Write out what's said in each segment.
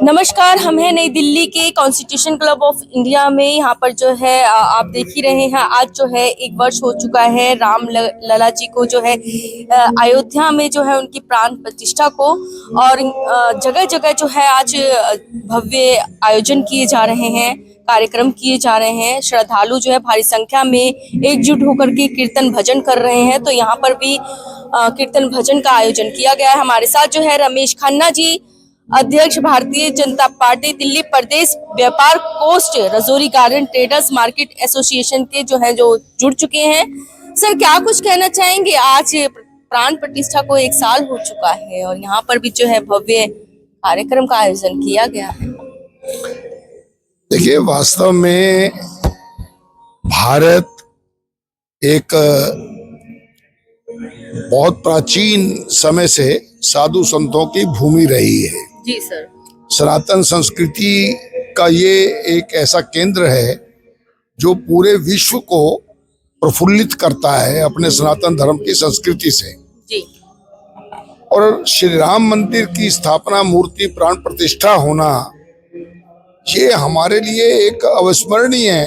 नमस्कार, हम हैं नई दिल्ली के कॉन्स्टिट्यूशन क्लब ऑफ इंडिया में। यहाँ पर जो है आप देख ही रहे हैं, आज जो है 1 वर्ष हो चुका है राम लला जी को जो है अयोध्या में जो है उनकी प्राण प्रतिष्ठा को, और जगह जगह जो है आज भव्य आयोजन किए जा रहे हैं, कार्यक्रम किए जा रहे हैं। श्रद्धालु जो है भारी संख्या में एकजुट होकर के कीर्तन भजन कर रहे हैं। तो यहाँ पर भी कीर्तन भजन का आयोजन किया गया है। हमारे साथ जो है रमेश खन्ना जी, अध्यक्ष भारतीय जनता पार्टी दिल्ली प्रदेश व्यापार कोस्ट Rajouri garden traders market association के जो है जो जुड़ चुके हैं। सर, क्या कुछ कहना चाहेंगे? आज प्राण प्रतिष्ठा को 1 साल हो चुका है और यहाँ पर भी जो है भव्य कार्यक्रम का आयोजन किया गया है। देखिए, वास्तव में भारत एक बहुत प्राचीन समय से साधु संतों की भूमि रही है। जी सर। सनातन संस्कृति का ये एक ऐसा केंद्र है जो पूरे विश्व को प्रफुल्लित करता है अपने सनातन धर्म की संस्कृति से। जी। और श्री राम मंदिर की स्थापना, मूर्ति प्राण प्रतिष्ठा होना, ये हमारे लिए एक अविस्मरणीय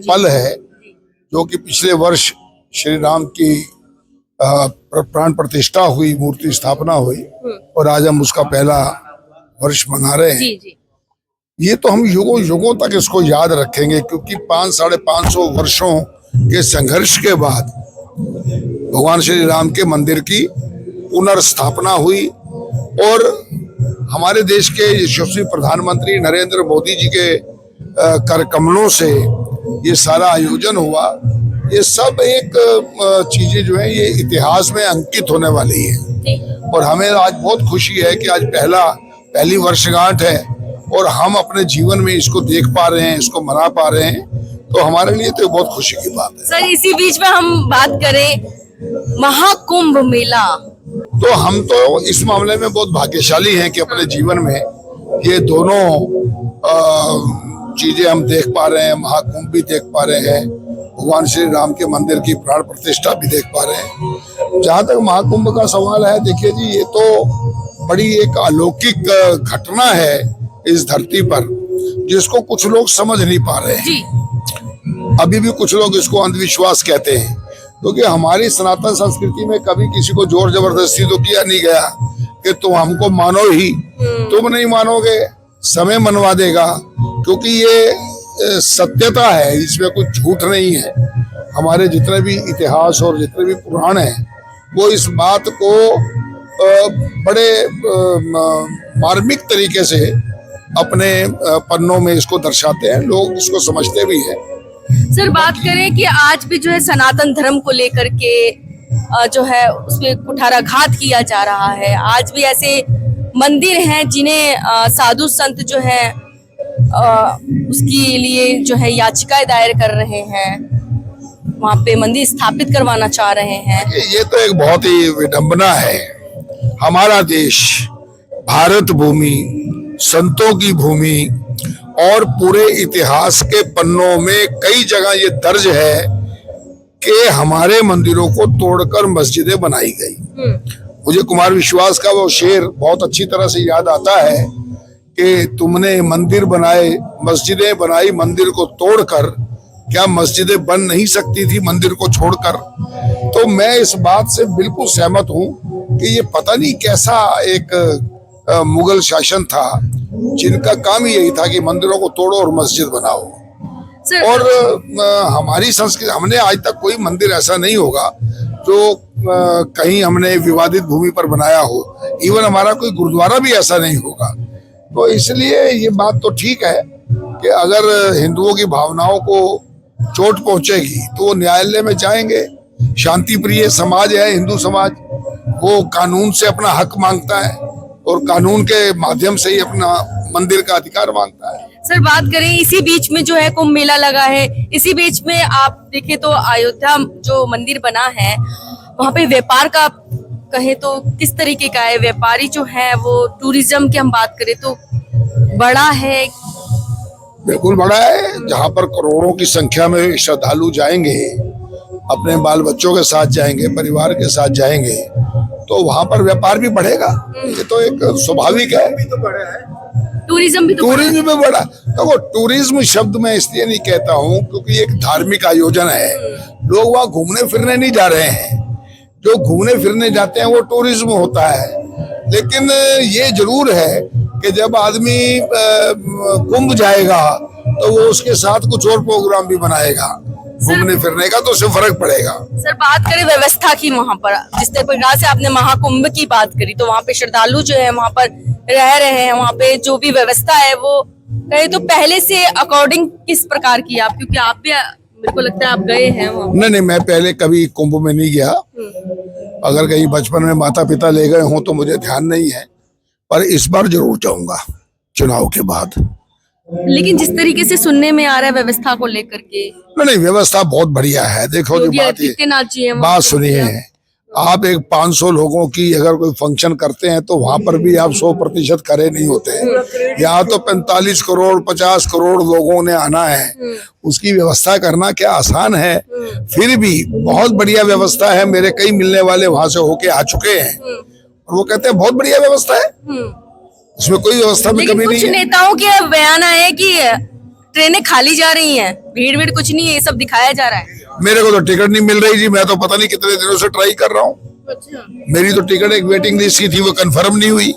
पल है, जो कि पिछले वर्ष श्री राम की प्राण प्रतिष्ठा हुई, मूर्ति स्थापना हुई और आज हम उसका पहला वर्ष मना रहे हैं। जी जी। ये तो हम युगों युगों तक इसको याद रखेंगे, क्योंकि 500-550 वर्षों के संघर्ष के बाद भगवान श्री राम के मंदिर की पुनर्स्थापना हुई और हमारे देश के यशस्वी प्रधानमंत्री नरेंद्र मोदी जी के कर कमलों से ये सारा आयोजन हुआ। ये सब एक चीजें जो है ये इतिहास में अंकित होने वाली है और हमें आज बहुत खुशी है कि आज पहली वर्षगांठ है और हम अपने जीवन में इसको देख पा रहे हैं, इसको मना पा रहे हैं, तो हमारे लिए तो बहुत खुशी की बात है। सर, इसी बीच में हम बात करें महाकुंभ मेला, तो हम तो इस मामले में बहुत भाग्यशाली हैं कि अपने जीवन में ये दोनों चीजें हम देख पा रहे हैं। महाकुंभ भी देख पा रहे हैं, भगवान श्री राम के मंदिर की प्राण प्रतिष्ठा भी देख पा रहे हैं। जहाँ तक महाकुंभ का सवाल है, देखिए जी, ये तो बड़ी एक अलौकिक घटना है इस धरती पर, जिसको कुछ लोग समझ नहीं पा रहे हैं। अभी भी कुछ लोग इसको अंधविश्वास कहते हैं, क्योंकि हमारी सनातन संस्कृति में कभी किसी को जोर जबरदस्ती तो किया नहीं गया कि तुम हमको मानो ही। तुम नहीं मानोगे, समय मनवा देगा, क्योंकि ये सत्यता है, इसमें कुछ झूठ नहीं है। हमारे जितने भी इतिहास और जितने भी पुराण हैं वो इस बात को बड़े मार्मिक तरीके से अपने पन्नों में इसको दर्शाते हैं, लोग इसको समझते भी हैं। सर, बात करें कि आज भी जो है सनातन धर्म को लेकर के जो है उसमें कुठाराघात किया जा रहा है। आज भी ऐसे मंदिर हैं जिन्हें साधु संत जो है उसके लिए जो है याचिकाएं दायर कर रहे हैं, वहाँ पे मंदिर स्थापित करवाना चाह रहे हैं। ये तो एक बहुत ही विडंबना है। हमारा देश भारत भूमि, संतों की भूमि, और पूरे इतिहास के पन्नों में कई जगह ये दर्ज है कि हमारे मंदिरों को तोड़कर मस्जिदें बनाई गई। मुझे कुमार विश्वास का वो शेर बहुत अच्छी तरह से याद आता है कि तुमने मंदिर बनाए, मस्जिदें बनाई मंदिर को तोड़कर, क्या मस्जिदें बन नहीं सकती थी मंदिर को छोड़कर? तो मैं इस बात से बिल्कुल सहमत हूँ कि ये पता नहीं कैसा एक मुगल शासन था जिनका काम ही यही था कि मंदिरों को तोड़ो और मस्जिद बनाओ। और हमारी संस्कृति, हमने आज तक कोई मंदिर ऐसा नहीं होगा जो कहीं हमने विवादित भूमि पर बनाया हो। इवन हमारा कोई गुरुद्वारा भी ऐसा नहीं होगा। तो इसलिए ये बात तो ठीक है कि अगर हिंदुओं की भावनाओं को चोट पहुंचेगी तो वो न्यायालय में जाएंगे। शांति प्रिय समाज है हिंदू समाज, वो कानून से अपना हक मांगता है और कानून के माध्यम से ही अपना मंदिर का अधिकार मांगता है। सर बात करें इसी बीच में जो है कुंभ मेला लगा है, इसी बीच में आप देखें तो अयोध्या जो मंदिर बना है वहाँ पे व्यापार का कहे तो किस तरीके का है? व्यापारी जो है वो टूरिज्म की हम बात करें तो बड़ा है, बिल्कुल बड़ा है। जहाँ पर करोड़ों की संख्या में श्रद्धालु जाएंगे, अपने बाल बच्चों के साथ जाएंगे, परिवार के साथ जाएंगे, तो वहाँ पर व्यापार भी बढ़ेगा। ये तो एक स्वाभाविक है। टूरिज्म भी टूरिज्म में बड़ा। देखो, टूरिज्म शब्द मैं इसलिए नहीं कहता हूँ क्योंकि एक धार्मिक आयोजन है। लोग वहाँ घूमने फिरने नहीं जा रहे हैं। जो घूमने फिरने जाते हैं वो टूरिज्म होता है। लेकिन ये जरूर है कि जब आदमी कुंभ जाएगा तो वो उसके साथ कुछ और प्रोग्राम भी बनाएगा घूमने फिरने का, तो उससे फर्क पड़ेगा। सर बात करें व्यवस्था की, वहाँ पर जिस प्रकार से आपने महाकुंभ की बात करी तो वहाँ पे श्रद्धालु जो है वहाँ पर रह रहे हैं, वहाँ पे जो भी व्यवस्था है वो कहे तो पहले से अकॉर्डिंग किस प्रकार की आप, क्योंकि आप भी मेरे को लगता है आप गए हैं वहाँ। नहीं, मैं पहले कभी कुंभ में नहीं गया। अगर कहीं बचपन में माता पिता ले गए हों तो मुझे ध्यान नहीं है, पर इस बार जरूर जाऊंगा चुनाव के बाद। लेकिन जिस तरीके से सुनने में आ रहा है व्यवस्था को लेकर के, नहीं, व्यवस्था बहुत बढ़िया है। देखो जो बात सुनिए, आप एक 500 लोगों की अगर कोई फंक्शन करते हैं तो वहां पर भी आप 100% खड़े नहीं होते हैं। यहाँ तो 45 करोड़ 50 करोड़ लोगों ने आना है, उसकी व्यवस्था करना क्या आसान है। फिर भी बहुत बढ़िया व्यवस्था है। मेरे कई मिलने वाले वहां से होके आ चुके हैं और वो कहते हैं बहुत बढ़िया व्यवस्था है, उसमें कोई व्यवस्था में कमी नहीं है। कुछ नेताओं के बयान आए कि ट्रेनें खाली जा रही हैं, भीड़ कुछ नहीं है, ये सब दिखाया जा रहा है। मेरे को तो टिकट नहीं मिल रही जी, मैं तो पता नहीं कितने दिनों से ट्राई कर रहा हूँ। अच्छा। मेरी तो टिकट एक वेटिंग लिस्ट की थी, वो कंफर्म नहीं हुई।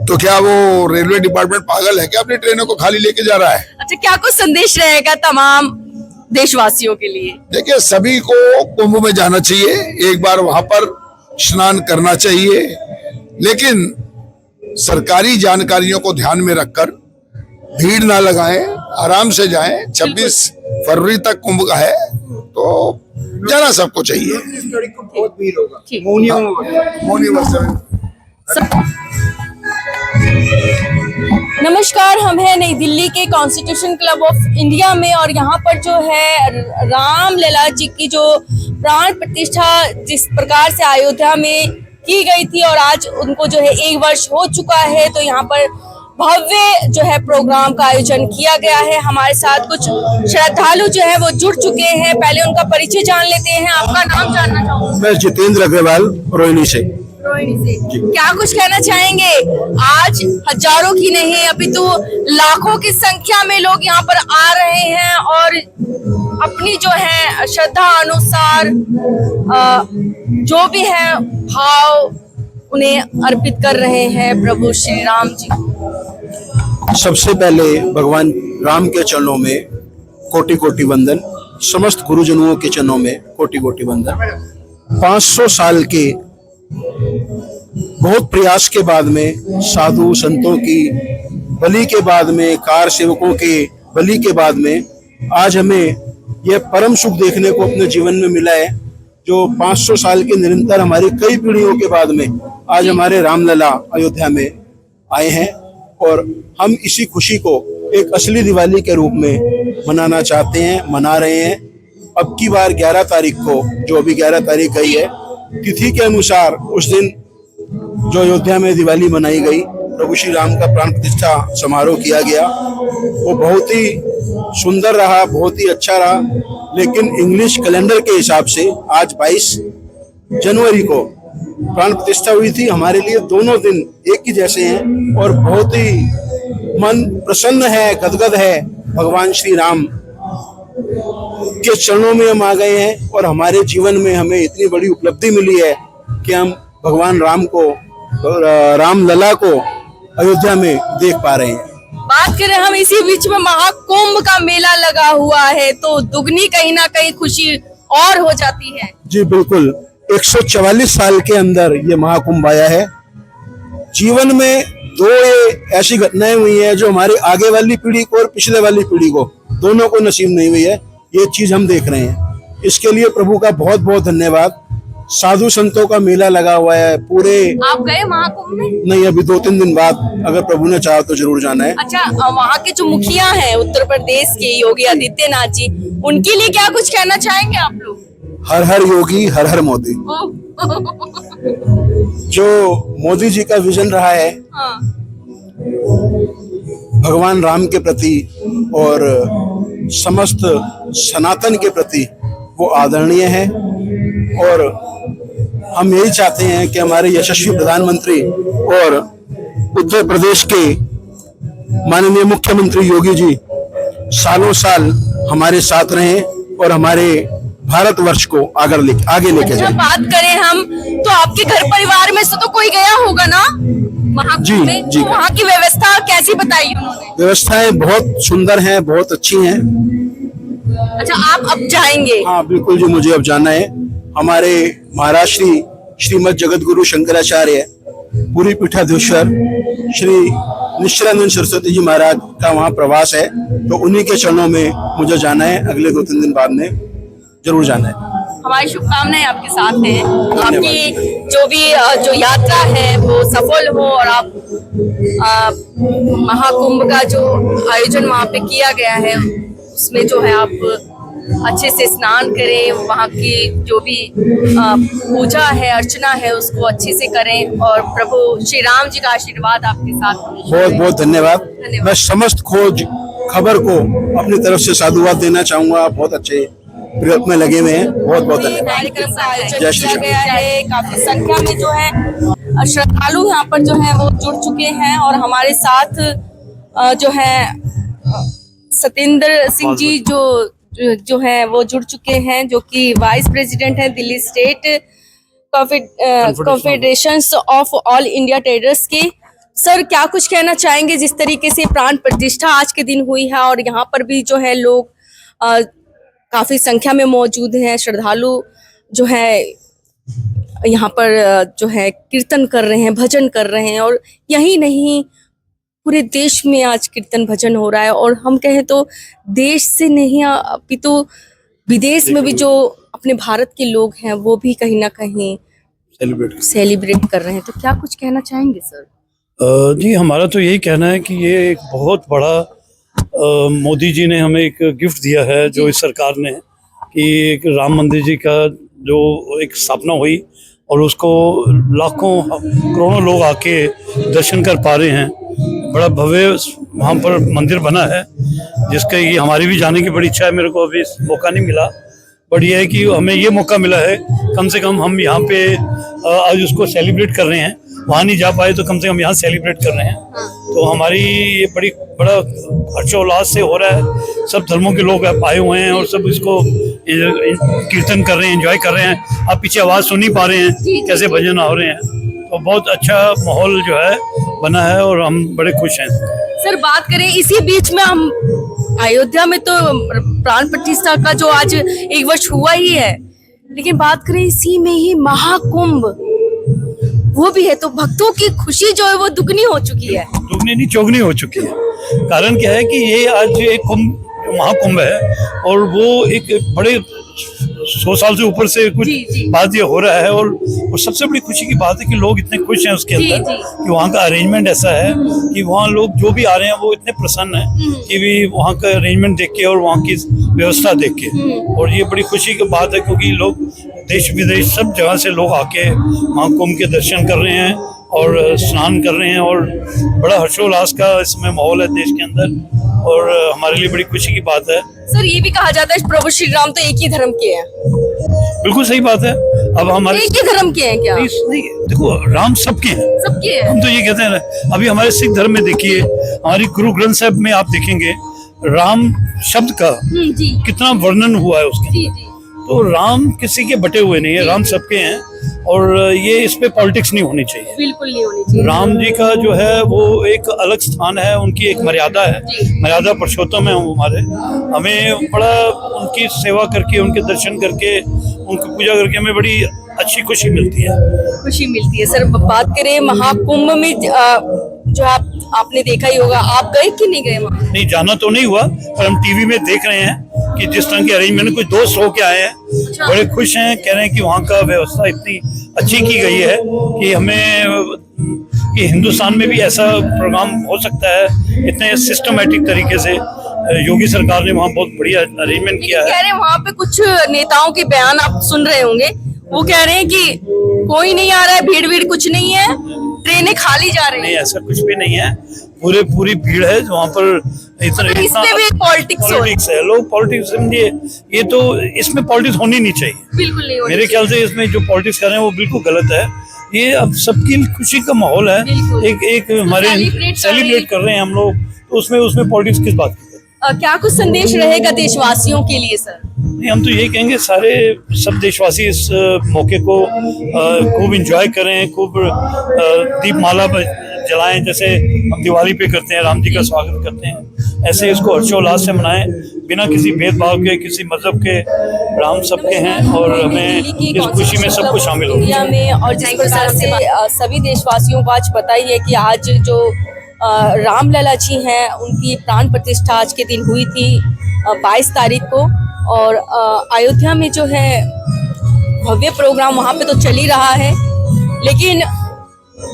तो क्या वो रेलवे डिपार्टमेंट पागल है क्या अपनी ट्रेनों को खाली लेके जा रहा है? अच्छा, क्या कुछ संदेश रहेगा तमाम देशवासियों के लिए? देखिए, सभी को कुंभ में जाना चाहिए, एक बार वहां पर स्नान करना चाहिए, लेकिन सरकारी जानकारियों को ध्यान में रखकर भीड़ ना लगाएं, आराम से जाएं। 26 फरवरी तक कुंभ का है तो जाना सबको चाहिए। बहुत भीड़ होगा। नमस्कार, हम हैं नई दिल्ली के कॉन्स्टिट्यूशन क्लब ऑफ इंडिया में और यहाँ पर जो है राम लला जी की जो प्राण प्रतिष्ठा जिस प्रकार से अयोध्या में की गई थी और आज उनको जो है 1 वर्ष हो चुका है, तो यहाँ पर भव्य जो है प्रोग्राम का आयोजन किया गया है। हमारे साथ कुछ श्रद्धालु जो है वो जुड़ चुके हैं, पहले उनका परिचय जान लेते हैं। आपका नाम जानना चाहूंगा। मैं जितेंद्र अग्रवाल, रोहिणी से। क्या कुछ कहना चाहेंगे? आज हजारों की नहीं अपितु लाखों की संख्या में लोग यहाँ पर आ रहे हैं और अपनी जो है श्रद्धा अनुसार जो भी है भाव उन्हें अर्पित कर रहे हैं प्रभु श्री राम जी। सबसे पहले भगवान राम के चरणों में कोटि कोटि वंदन, समस्त गुरुजनों के चरणों में कोटि कोटि वंदन। 500 साल के बहुत प्रयास के बाद में, साधु संतों की बलि के बाद में, कार सेवकों के बलि के बाद में आज हमें यह परम सुख देखने को अपने जीवन में मिला है, जो 500 साल के निरंतर हमारी कई पीढ़ियों के बाद में आज हमारे रामलला अयोध्या में आए हैं और हम इसी खुशी को एक असली दिवाली के रूप में मनाना चाहते हैं, मना रहे हैं। अब की बार 11 तारीख को, जो अभी 11 तारीख गई है, तिथि के अनुसार उस दिन जो अयोध्या में दिवाली मनाई गई, प्रभु श्री राम का प्राण प्रतिष्ठा समारोह किया गया, वो बहुत ही सुंदर रहा, बहुत ही अच्छा रहा। लेकिन इंग्लिश कैलेंडर के हिसाब से आज 22 जनवरी को प्राण प्रतिष्ठा हुई थी। हमारे लिए दोनों दिन एक ही जैसे हैं और बहुत ही मन प्रसन्न है, गदगद है। भगवान श्री राम के चरणों में हम आ गए हैं और हमारे जीवन में हमें इतनी बड़ी उपलब्धि मिली है कि हम भगवान राम को, रामलला को अयोध्या में देख पा रहे हैं। बात करें हम इसी बीच में महाकुंभ का मेला लगा हुआ है तो दुगनी कहीं ना कहीं खुशी और हो जाती है। जी बिल्कुल, 144 साल के अंदर ये महाकुंभ आया है। जीवन में 2 ऐसी घटनाएं हुई हैं जो हमारी आगे वाली पीढ़ी को और पिछले वाली पीढ़ी को दोनों को नसीब नहीं हुई है। ये चीज हम देख रहे हैं, इसके लिए प्रभु का बहुत बहुत धन्यवाद। साधु संतों का मेला लगा हुआ है पूरे। आप गए महाकुंभ में? नहीं, अभी 2-3 दिन बाद अगर प्रभु ने चाहा तो जरूर जाना है। अच्छा, वहाँ के जो मुखिया हैं उत्तर प्रदेश के योगी आदित्यनाथ जी, उनके लिए क्या कुछ कहना चाहेंगे आप लोग? हर हर योगी, हर हर मोदी। जो मोदी जी का विजन रहा है हाँ। भगवान राम के प्रति और समस्त सनातन के प्रति, वो आदरणीय है। और हम यही चाहते हैं कि हमारे यशस्वी प्रधानमंत्री और उत्तर प्रदेश के माननीय मुख्यमंत्री योगी जी सालों साल हमारे साथ रहें और हमारे भारतवर्ष को आगे लेके जब जाएं। बात करें हम, तो आपके घर परिवार में से तो कोई गया होगा ना महाकुंभ जी, में? जी। तो वहाँ की व्यवस्था कैसी बताई उन्होंने? व्यवस्थाएं बहुत सुंदर हैं, बहुत अच्छी हैं। अच्छा, आप अब जाएंगे? हाँ बिल्कुल जी, मुझे अब जाना है। हमारे महाराज श्रीमद जगत गुरु शंकराचार्य पूरी पीठाधीश्वर श्री निश्चलानंद सरस्वती जी महाराज का वहाँ प्रवास है, तो उन्हीं के चरणों में मुझे जाना है। अगले 2-3 दिन बाद में जरूर जाना है। हमारी शुभकामनाएं आपके साथ हैं। आपकी जो भी जो यात्रा है वो सफल हो और आप महाकुंभ का जो आयोजन वहाँ पे किया गया है उसमें जो है आप अच्छे से स्नान करें, वहाँ की जो भी पूजा है, अर्चना है, उसको अच्छे से करें और प्रभु श्री राम जी का आशीर्वाद आपके साथ हमेशा बहुत रहे। बहुत धन्यवाद। धन्यवाद। मैं समस्त खोज खबर को अपनी तरफ से साधुवाद देना चाहूंगा। बहुत अच्छे प्रयोग में लगे हुए हैं। बहुत बहुत धन्यवाद। कार्यक्रम का आयोजन जय श्री किया गया है। काफी संख्या में जो है श्रद्धालु यहाँ पर जो है वो जुड़ चुके हैं और हमारे साथ जो है सत्येंद्र सिंह जी जो है वो जुड़ चुके हैं, जो कि वाइस प्रेसिडेंट हैं Delhi state confederation of all India traders के। सर, क्या कुछ कहना चाहेंगे? जिस तरीके से प्राण प्रतिष्ठा आज के दिन हुई है और यहाँ पर भी जो है लोग काफी संख्या में मौजूद हैं, श्रद्धालु जो है यहाँ पर जो है कीर्तन कर रहे हैं, भजन कर रहे हैं और यही नहीं पूरे देश में आज कीर्तन भजन हो रहा है। और हम कहें तो देश से नहीं अपितु विदेश में भी जो अपने भारत के लोग हैं वो भी कहीं ना कहीं सेलिब्रेट कर रहे हैं। तो क्या कुछ कहना चाहेंगे सर? जी, हमारा तो यही कहना है कि ये एक बहुत बड़ा मोदी जी ने हमें एक गिफ्ट दिया है, जो इस सरकार ने, कि एक राम मंदिर जी का जो एक स्थापना हुई और उसको लाखों करोड़ों लोग आके दर्शन कर पा रहे हैं। बड़ा भव्य वहाँ पर मंदिर बना है, जिसका ये हमारी भी जाने की बड़ी इच्छा है। मेरे को अभी मौका नहीं मिला, बट ये है कि हमें ये मौका मिला है, कम से कम हम यहाँ पे आज उसको सेलिब्रेट कर रहे हैं। वहाँ नहीं जा पाए तो कम से कम यहाँ सेलिब्रेट कर रहे हैं। तो हमारी ये बड़ा हर्षोल्लास से हो रहा है। सब धर्मों के लोग आए हुए हैं और सब इसको कीर्तन कर रहे हैं, एंजॉय कर रहे हैं। आप पीछे आवाज़ सुन ही पा रहे हैं कैसे भजन हो रहे हैं। तो बहुत अच्छा माहौल जो है बना है और हम बड़े खुश हैं। सर, बात करें इसी बीच में हम अयोध्या में तो प्राण प्रतिष्ठा का जो आज 1 वर्ष हुआ ही है, लेकिन बात करें इसी में ही महाकुंभ वो भी है, तो भक्तों की खुशी जो है वो दुगनी हो चुकी है। दुगनी नहीं, चौगनी हो चुकी है। कारण क्या है कि ये आज एक महाकुंभ है और वो एक बड़े 100 साल से ऊपर से कुछ बात ये हो रहा है। और सबसे बड़ी खुशी की बात है कि लोग इतने खुश हैं उसके अंदर कि वहाँ का अरेंजमेंट ऐसा है कि वहाँ लोग जो भी आ रहे हैं वो इतने प्रसन्न हैं कि भी वहाँ का अरेंजमेंट देख के और वहाँ की व्यवस्था देख के। और ये बड़ी खुशी की बात है क्योंकि लोग देश विदेश सब जगह से लोग आके महाकुंभ के दर्शन कर रहे हैं और स्नान कर रहे हैं और बड़ा हर्षोल्लास का इसमें माहौल है देश के अंदर और हमारे लिए बड़ी खुशी की बात है। सर, ये भी कहा जाता है प्रभु श्री राम तो एक ही धर्म के हैं। बिल्कुल सही बात है। अब हमारे एक ही धर्म के हैं क्या? नहीं, देखो, राम सबके हैं, सबके हैं। हम तो ये कहते हैं। अभी हमारे सिख धर्म में देखिए, हमारी गुरु ग्रंथ साहब में आप देखेंगे राम शब्द का कितना वर्णन हुआ है उसके अंदर। तो राम किसी के बटे हुए नहीं है, राम सबके हैं और ये इस पे पॉलिटिक्स नहीं होनी चाहिए। बिल्कुल नहीं होनी चाहिए। राम जी का जो है वो एक अलग स्थान है, उनकी एक मर्यादा है, मर्यादा पुरुषोत्तम है हमारे। हमें बड़ा उनकी सेवा करके, उनके दर्शन करके, उनकी पूजा करके हमें बड़ी अच्छी खुशी मिलती है। खुशी मिलती है। सर, बात करें महाकुंभ में जो आपने देखा ही होगा, आप गए कि नहीं गए वहाँ? नहीं, जाना तो नहीं हुआ, पर हम टीवी में देख रहे हैं कि जिस तरह के अरेंजमेंट, कुछ दोस्त होके आए हैं बड़े खुश हैं, कह रहे हैं कि वहाँ का व्यवस्था इतनी अच्छी की गई है कि हमें कि हिंदुस्तान में भी ऐसा प्रोग्राम हो सकता है इतने सिस्टमेटिक तरीके से। योगी सरकार ने वहाँ बहुत बढ़िया अरेंजमेंट किया है। कह रहे हैं वहाँ पे कुछ नेताओं के बयान आप सुन रहे होंगे, वो कह रहे हैं कि कोई नहीं आ रहा है, भीड़ कुछ नहीं है, ट्रेनें खाली जा रही नहीं, हैं। ऐसा कुछ भी नहीं है, पूरी भीड़ है वहाँ पर। मतलब इसमें भी पॉलिटिक्स है, लोग पॉलिटिक्स समझिए, ये तो इसमें पॉलिटिक्स होनी नहीं चाहिए। बिल्कुल नहीं होनी मेरे ख्याल से इसमें जो पॉलिटिक्स कर रहे हैं वो बिल्कुल गलत है। ये अब सबकी खुशी का माहौल है, बिल्कुल। एक हमारे सेलिब्रेट कर रहे हैं हम लोग, तो उसमें पॉलिटिक्स किस बात की? क्या कुछ संदेश रहेगा देशवासियों के लिए सर? नहीं, हम तो यही कहेंगे सब देशवासी इस मौके को खूब एंजॉय करें, खूब दीपमाला जलाएं, जैसे हम दिवाली पे करते हैं, राम जी का स्वागत करते हैं, ऐसे इसको हर्षोल्लास से मनाएं, बिना किसी भेदभाव के, किसी मजहब के। राम सबके हैं और हमें इस खुशी में सबको शामिल हो इंडिया में। और जिस प्रकार से सभी देशवासियों को आज पता ही है कि आज जो रामलला जी हैं उनकी प्राण प्रतिष्ठा आज के दिन हुई थी 22 तारीख को, और अयोध्या में जो है भव्य प्रोग्राम वहाँ पे तो चल ही रहा है, लेकिन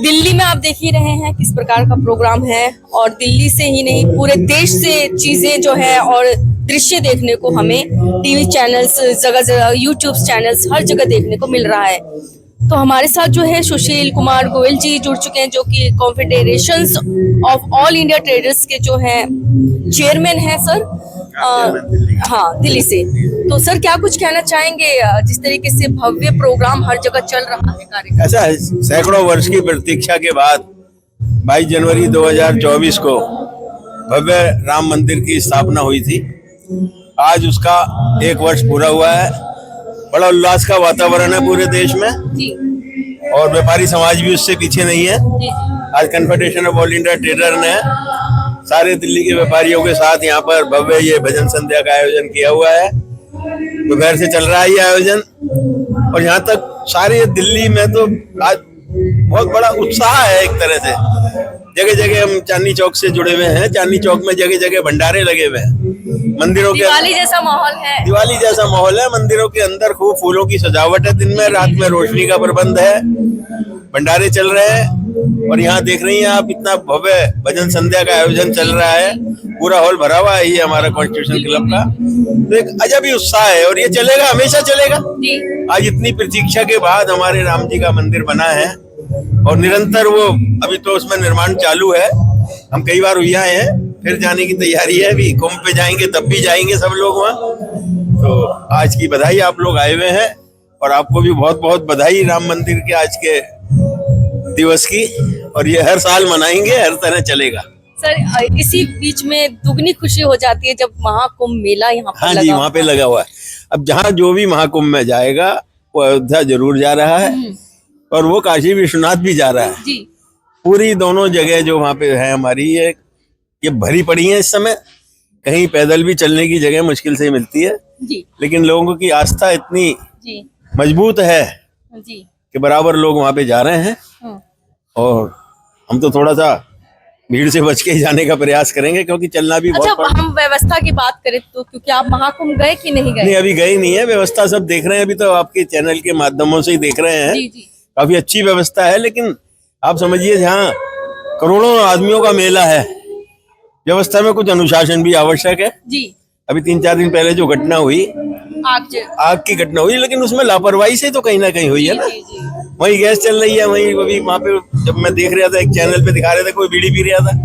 दिल्ली में आप देख ही रहे हैं किस प्रकार का प्रोग्राम है। और दिल्ली से ही नहीं, पूरे देश से चीजें जो है और दृश्य देखने को हमें टीवी चैनल्स, जगह यूट्यूब चैनल्स हर जगह देखने को मिल रहा है। तो हमारे साथ जो है सुशील कुमार गोयल जी जुड़ चुके हैं, जो कि कॉन्फेडरेशंस ऑफ ऑल इंडिया ट्रेडर्स के जो है चेयरमैन है सर। हाँ, दिल्ली से। तो सर क्या कुछ कहना चाहेंगे, जिस तरीके से भव्य प्रोग्राम हर जगह चल रहा है कार्यक्रम? ऐसा है, सैकड़ों वर्ष की प्रतीक्षा के बाद 22 जनवरी 2024 को भव्य राम मंदिर की स्थापना हुई थी। आज उसका 1 वर्ष पूरा हुआ है। बड़ा उल्लास का वातावरण है पूरे देश में, जी और व्यापारी समाज भी उससे पीछे नहीं है। जी। आज confederation of all India trader ने सारे दिल्ली के व्यापारियों के साथ यहाँ पर भव्य ये भजन संध्या का आयोजन किया हुआ है। दोपहर से चल रहा है ये आयोजन, और यहाँ तक सारे दिल्ली में तो आज बहुत बड़ा उत्साह है। एक तरह से जगह जगह हम चांदनी चौक से जुड़े हुए हैं, चांदनी चौक में जगह जगह भंडारे लगे हुए हैं। मंदिरों के दिवाली जैसा माहौल है, दिवाली जैसा माहौल है। मंदिरों के अंदर खूब फूलों की सजावट है, दिन में, रात में रोशनी का प्रबंध है, भंडारे चल रहे हैं। और यहाँ देख रही हैं आप, इतना भव्य भजन संध्या का आयोजन चल रहा है, पूरा हॉल भरा हुआ है। ये हमारा कॉन्स्टिट्यूशन क्लब का तो एक अजब ही उत्साह है, और ये चलेगा, हमेशा चलेगा। आज इतनी प्रतीक्षा के बाद हमारे राम जी का मंदिर बना है, और निरंतर वो अभी तो उसमें निर्माण चालू है। हम कई बार हुई आए हैं, फिर जाने की तैयारी है। अभी कुंभ पे जाएंगे, तब भी जाएंगे सब लोग वहाँ। तो आज की बधाई, आप लोग आए हुए हैं, और आपको भी बहुत बहुत बधाई राम मंदिर के आज के दिवस की। और ये हर साल मनाएंगे, हर तरह चलेगा। सर इसी बीच में दुगनी खुशी हो जाती है जब महाकुंभ मेला यहाँ पर हाँ लगा जी, वहाँ पे लगा हुआ है। अब जहाँ जो भी महाकुंभ में जाएगा वो अयोध्या जरूर जा रहा है, और वो काशी विश्वनाथ भी जा रहा है। जी। पूरी दोनों जगह जो वहाँ पे है हमारी, ये भरी पड़ी है इस समय। कहीं पैदल भी चलने की जगह मुश्किल से मिलती है, जी लेकिन लोगों की आस्था इतनी जी मजबूत है जी कि बराबर लोग वहाँ पे जा रहे हैं। और हम तो थोड़ा सा भीड़ से बच के ही जाने का प्रयास करेंगे, क्योंकि चलना भी अच्छा, बहुत हम व्यवस्था की बात करें तो, क्योंकि आप महाकुंभ गए कि नहीं नहीं, गए? अभी गए नहीं है। व्यवस्था सब देख रहे हैं, अभी तो आपके चैनल के माध्यमों से ही देख रहे हैं। जी जी। काफी अच्छी व्यवस्था है, लेकिन आप समझिए जहाँ करोड़ों आदमियों का मेला है, व्यवस्था में कुछ अनुशासन भी आवश्यक है। जी। अभी 3-4 दिन पहले जो घटना हुई, आग की घटना हुई, लेकिन उसमें लापरवाही से तो कहीं ना कहीं हुई है ना। वहीं गैस चल रही है, वहीं अभी वहाँ पे जब मैं देख रहा था, एक चैनल पे दिखा रहे थे, कोई बीड़ी पी रहा था।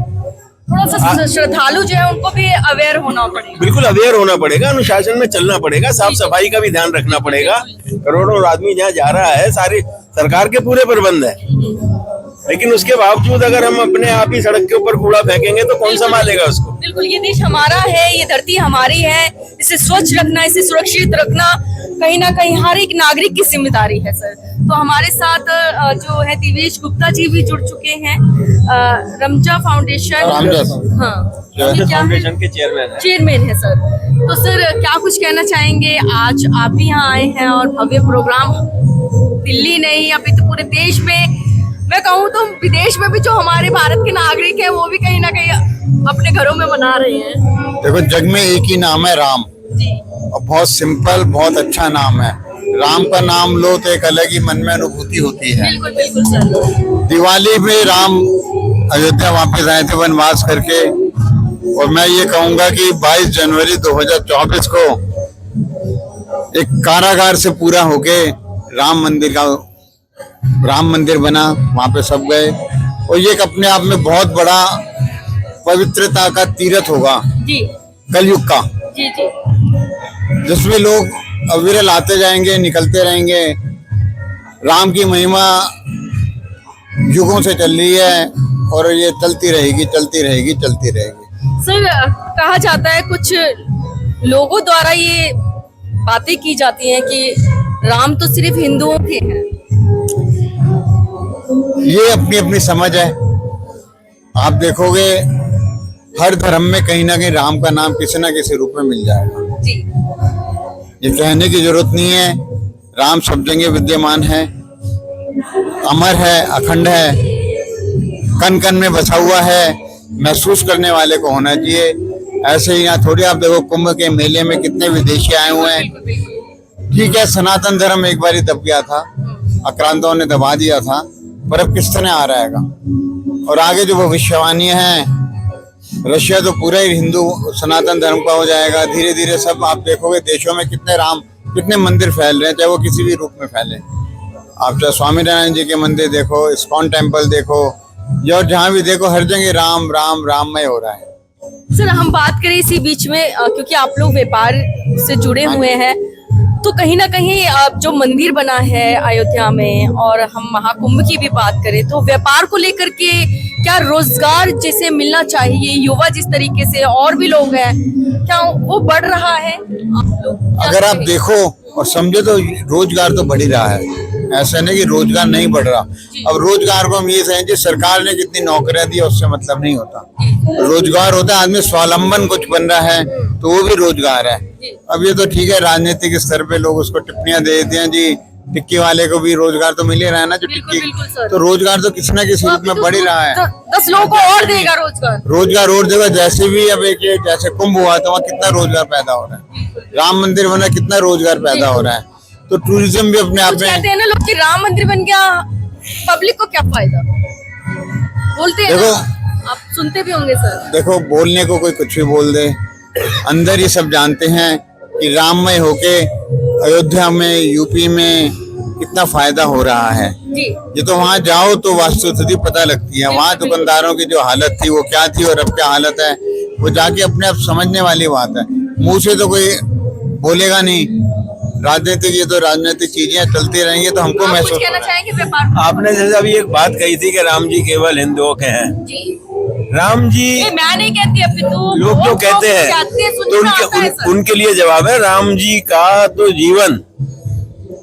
थोड़ा सा श्रद्धालु जो है उनको भी अवेयर होना पड़ेगा। बिल्कुल अवेयर होना पड़ेगा, अनुशासन में चलना पड़ेगा, साफ सफाई का भी ध्यान रखना पड़ेगा। करोड़ों आदमी जहाँ जा रहा है, सारी सरकार के पूरे प्रबंध है, लेकिन उसके बावजूद अगर हम अपने आप ही सड़क के ऊपर कूड़ा फेंकेंगे तो कौन संभालेगा उसको? बिल्कुल, ये देश हमारा है, ये धरती हमारी है, इसे स्वच्छ रखना, इसे सुरक्षित रखना कहीं ना कहीं हर एक नागरिक की जिम्मेदारी है सर। तो हमारे साथ जो है दिवेश गुप्ता जी भी जुड़ चुके हैं, रमजा फाउंडेशन, हाँ, फाउंडेशन के चेयरमैन है सर। तो सर क्या कुछ कहना चाहेंगे, आज आप भी यहाँ आए हैं और भव्य प्रोग्राम दिल्ली नहीं, अभी तो पूरे देश में, मैं कहूँ तो विदेश में भी जो हमारे भारत के नागरिक हैं वो भी कहीं ना कहीं अपने घरों में मना रहे हैं। देखो, जग में एक ही नाम है राम, जी। और बहुत सिंपल, बहुत अच्छा नाम है। राम का नाम लो तो एक अलग ही मन में अनुभूति होती है। बिल्कुल बिल्कुल सर। दिवाली में राम अयोध्या वापस आए थे वनवास करके, और मैं ये कहूंगा कि 22 जनवरी 2024 को एक कारागार से पूरा होके राम मंदिर बना, वहां पे सब गए, और ये एक अपने आप में बहुत बड़ा पवित्रता का तीर्थ होगा जी कलयुग का, जी जी जिसमें लोग अविरल आते जाएंगे, निकलते रहेंगे। राम की महिमा युगों से चल रही है और ये चलती रहेगी, चलती रहेगी, चलती रहेगी। सर, कहा जाता है कुछ लोगों द्वारा ये बातें की जाती हैं कि राम तो सिर्फ हिंदुओं के हैं। ये अपनी अपनी समझ है। आप देखोगे हर धर्म में कहीं ना कहीं राम का नाम किसी ना किसी रूप में मिल जाएगा। जी ये कहने की जरूरत नहीं है, राम सब जगह विद्यमान है, अमर है, अखंड है, कण कण में बसा हुआ है, महसूस करने वाले को होना चाहिए। ऐसे ही यहाँ थोड़ी आप देखो कुंभ के मेले में कितने विदेशी आए हुए हैं। ठीक है, सनातन धर्म एक बार ही दब गया था, आक्रांतों ने दबा दिया था, पर अब किस तरह आ रहेगा। और आगे जो भविष्यवाणी है, रशिया तो पूरा ही हिंदू सनातन धर्म का हो जाएगा। धीरे धीरे सब आप देखोगे देशों में कितने मंदिर फैल रहे हैं, चाहे वो किसी भी रूप में फैले। आप चाहे स्वामीनारायण जी के मंदिर देखो, इस्कॉन टेम्पल देखो, या जहाँ भी देखो हर जगह राम राम राममय हो रहा है। सर, हम बात करें इसी बीच में, क्योंकि आप लोग व्यापार से जुड़े हुए हैं, तो कहीं ना कहीं जो मंदिर बना है अयोध्या में, और हम महाकुंभ की भी बात करें, तो व्यापार को लेकर के क्या रोजगार जैसे मिलना चाहिए, युवा जिस तरीके से और भी लोग हैं, क्या वो बढ़ रहा है? आप लोग अगर आप देखो और समझे तो रोजगार तो बढ़ ही रहा है, ऐसा नहीं कि रोजगार नहीं बढ़ रहा। अब रोजगार को हम ये समझे सरकार ने कितनी नौकरियां दी उससे मतलब नहीं होता। रोजगार होता है आदमी स्वावलंबन कुछ बन रहा है तो वो भी रोजगार है। अब ये तो ठीक है, राजनीतिक स्तर पे लोग उसको टिप्पणियां दे देते हैं, जी टिक्की वाले को भी रोजगार तो मिल ही रहा है ना, जो टिक्की, तो रोजगार तो किसी ना किसी रूप में बढ़ ही रहा है। 10 लोगों को और देगा रोजगार और देगा। जैसे भी अब एक जैसे कुंभ हुआ तो वहाँ कितना रोजगार पैदा हो रहा है, राम मंदिर बना कितना रोजगार पैदा हो रहा है। तो टूरिज्म भी अपने आप में कहते हैं ना लोग कि राम मंदिर बन गया, पब्लिक को क्या फायदा, बोलते हैं देखो, ना, आप सुनते भी होंगे सर। देखो बोलने को कोई कुछ भी बोल दे, अंदर ये सब जानते हैं कि राममय होके अयोध्या में, यूपी में कितना फायदा हो रहा है। जी ये तो वहाँ जाओ तो वास्तुस्थिति पता लगती है। वहाँ दुकानदारों की जो हालत थी वो क्या थी और अब क्या हालत है, वो जाके अपने आप समझने वाली बात है। मुंह से तो कोई बोलेगा नहीं, राजनीतिक, ये तो राजनीतिक चीजें चलती रहेंगी, तो हमको आप कुछ महसूस कहना चाहेंगे व्यापार? आपने जैसे अभी एक बात कही थी कि राम जी केवल हिंदुओं के हैं। जी राम जी ये मैं नहीं कहती, अभी तो लोग जो कहते हैं तो उनके लिए जवाब है, राम जी का तो जीवन,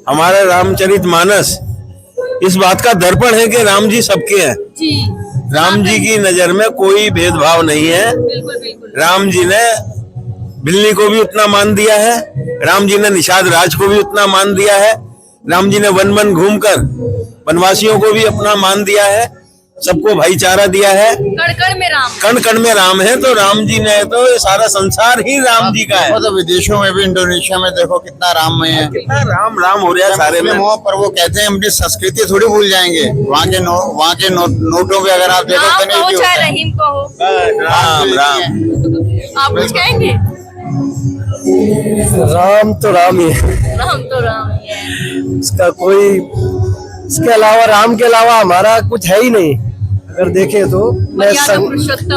हमारा रामचरित मानस इस बात का दर्पण है कि राम जी सबके हैं। जी राम जी की नजर में कोई भेदभाव नहीं है। बिल्कुल बिल्कुल। राम जी ने बिल्ली को भी उतना मान दिया है, राम जी ने निषाद राज को भी उतना मान दिया है, राम जी ने वन वन घूमकर वनवासियों को भी अपना मान दिया है, सबको भाईचारा दिया है। कण कण में राम, कण कण में राम है, तो राम जी ने तो ये सारा संसार ही राम जी का है। तो विदेशों में भी, इंडोनेशिया में देखो कितना राममय है, कितना राम राम हो रहा है सारे में। पर वो कहते हैं अपनी संस्कृति थोड़ी भूल जाएंगे। वहाँ के नोटों पे अगर आप देखो राम तो कहो नहीं चाहे रहीम कहो, राम राम। आप कुछ कहेंगे? राम तो राम ही है, राम तो राम ही है। इसका कोई, इसके अलावा, राम के अलावा हमारा कुछ है ही नहीं। अगर देखें तो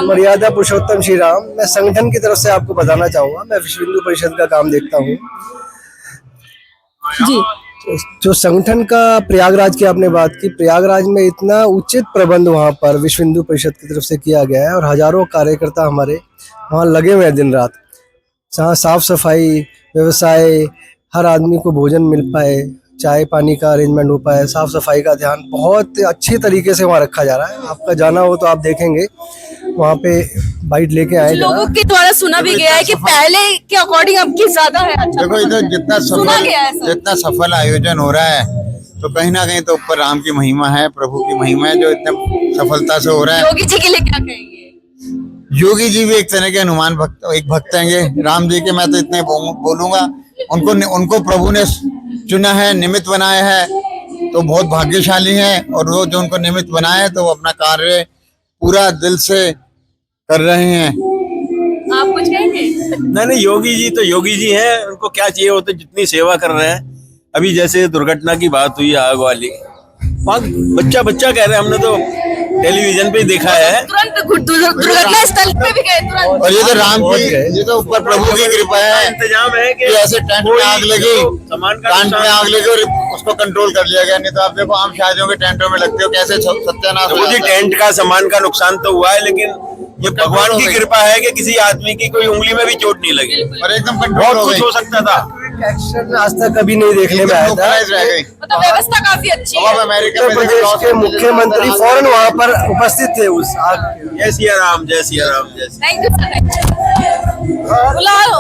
मर्यादा पुरुषोत्तम श्री राम। मैं संगठन की तरफ से आपको बताना चाहूंगा, मैं विश्व हिंदू परिषद का काम देखता हूँ जी। जो संगठन का प्रयागराज की आपने बात की, प्रयागराज में इतना उचित प्रबंध वहाँ पर विश्व हिंदू परिषद की तरफ से किया गया है, और हजारों कार्यकर्ता हमारे वहाँ लगे हुए हैं दिन रात, जहाँ साफ सफाई, व्यवसाय, हर आदमी को भोजन मिल पाए, चाय पानी का अरेंजमेंट हो पाए, साफ सफाई का ध्यान बहुत अच्छी तरीके से वहाँ रखा जा रहा है। आपका जाना हो तो आप देखेंगे वहाँ पे बाइट लेके आए। लोगों के द्वारा सुना भी गया है कि पहले के अकॉर्डिंग अब की ज्यादा है। अच्छा, देखो इधर जितना सफल आयोजन हो रहा है, तो कहीं ना कहीं तो ऊपर राम की महिमा है, प्रभु की महिमा है, जो इतने सफलता से हो रहा है। योगी जी के लिए क्या कहेंगे? योगी जी भी एक तरह के हनुमान भक्त, एक भक्त हैं राम जी के। मैं तो इतने बोलूंगा उनको प्रभु ने चुना है, निमित्त बनाया है, तो बहुत भाग्यशाली है। और वो जो उनको निमित्त बनाया है तो वो अपना कार्य पूरा दिल से कर रहे हैं। आप कुछ कहेंगे? नहीं, योगी जी तो योगी जी हैं, उनको क्या चाहिए, वो तो जितनी सेवा कर रहे हैं। अभी जैसे दुर्घटना की बात हुई आग वाली, वहाँ बच्चा कह रहे हैं, हमने तो टेलीविजन पे ही देखा है। तुरंत दुर्घटना स्थल पे भी गए तुरंत। और ये तो राम की, ये तो ऊपर प्रभु की कृपा है। इंतजाम है कि ऐसे टेंट में आग लगी, सामान का टेंट में आग लगी और उसको कंट्रोल कर लिया गया। नहीं तो आप देखो आम शादियों के टेंटों में लगते हो कैसे सत्यानाश हो मुझे जाता है। टेंट का सामान का नुकसान तो हुआ है, लेकिन ये भगवान की कृपा है कि किसी आदमी की कोई उंगली में भी चोट नहीं लगी और एकदम कंट्रोल बहुत हो कुछ गई। हो सकता था। एक्शन आज तक कभी नहीं देखने में आया था। Localized रह गई। मतलब व्यवस्था काफी अच्छी अब है। अमेरिका उत्तर में प्रदेश के मुख्यमंत्री फौरन वहां पर उपस्थित थे उस आग के। जय सिया राम, जय सिया राम, जय सिया। Thank you sir. बुला लो।